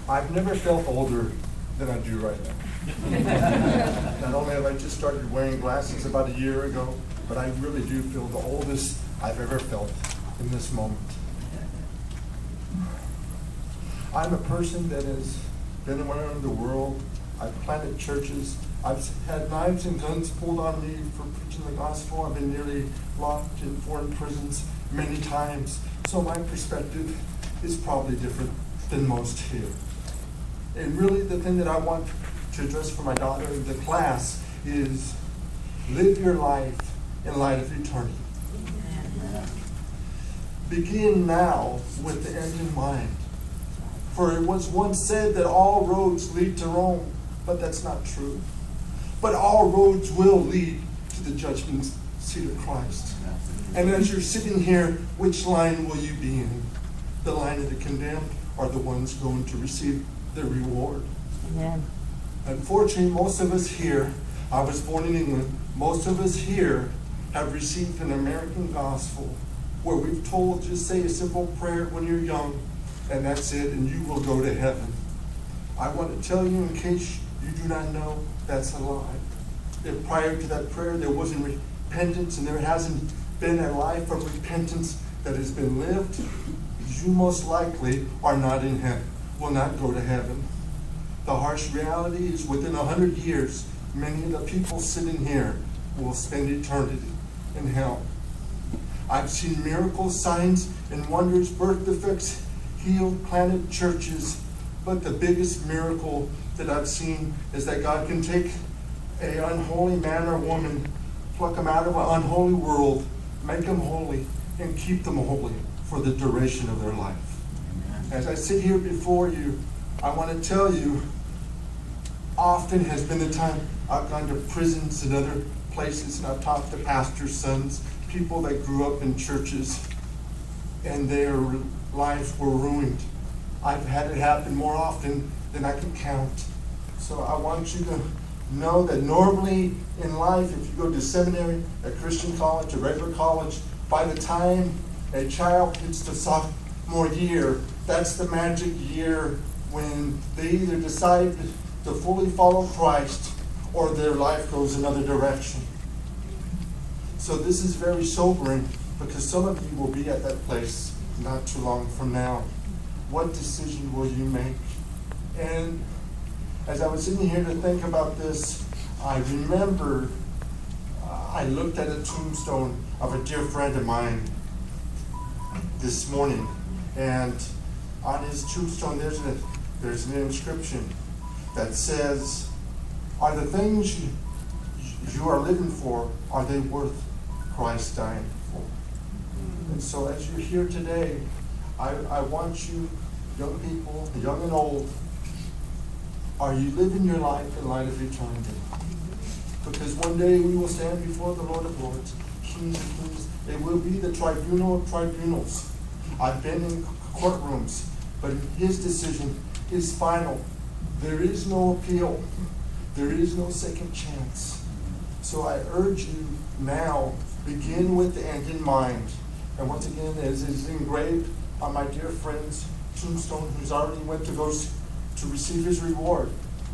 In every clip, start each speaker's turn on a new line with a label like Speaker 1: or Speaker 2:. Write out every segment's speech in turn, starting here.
Speaker 1: I've never felt older than I do right now. Not only have I just started wearing glasses about a year ago, but I really do feel the oldest I've ever felt in this moment. I'm a person that has been around the world. I've planted churches. I've had knives and guns pulled on me for preaching the gospel. I've been nearly locked in foreign prisons many times. So my perspective is probably different than most here. And really the thing that I want to address for my daughter in the class is live your life in light of eternity. Amen. Begin now with the end in mind. For it was once said that all roads lead to Rome, but that's not true. But all roads will lead to the judgment seat of Christ. And as you're sitting here, which line will you be in? The line of the condemned or the ones going to receive the reward? Amen. Unfortunately, most of us here, I was born in England, most of us here have received an American gospel where we've told, just say a simple prayer when you're young, and that's it, and you will go to heaven. I want to tell you, in case you do not know, that's a lie. If prior to that prayer there wasn't repentance and there hasn't been a life of repentance that has been lived, you most likely are not in heaven, will not go to heaven. The harsh reality is within 100 years, many of the people sitting here will spend eternity in hell. I've seen miracles, signs, and wonders, birth defects, healed, planted churches, but the biggest miracle that I've seen is that God can take an unholy man or woman, pluck them out of an unholy world, make them holy, and keep them holy for the duration of their life. As I sit here before you, I want to tell you, often has been the time I've gone to prisons and other places, and I've talked to pastors' sons, people that grew up in churches, and their lives were ruined. I've had it happen more often than I can count. So I want you to know that normally in life, if you go to seminary, a Christian college, a regular college, by the time a child hits the sophomore year, that's the magic year when they either decide to fully follow Christ or their life goes another direction. So this is very sobering because some of you will be at that place not too long from now. What decision will you make? And as I was sitting here to think about this, I remember I looked at a tombstone of a dear friend of mine this morning, and on his tombstone there's an inscription that says, are the things you are living for, are they worth Christ dying for? And so as you're here today, I want you, young people, young and old, are you living your life in light of eternity? Because one day we will stand before the Lord of Lords, Kings of Kings. It will be the tribunal of tribunals. I've been in courtrooms, but his decision is final. There is no appeal. There is no second chance. So I urge you now, begin with the end in mind. And once again, as is engraved on my dear friend's tombstone, who's already went to go to receive his reward,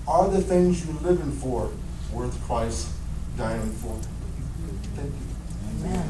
Speaker 1: are the things you're living for worth Christ dying for? Thank you. Amen.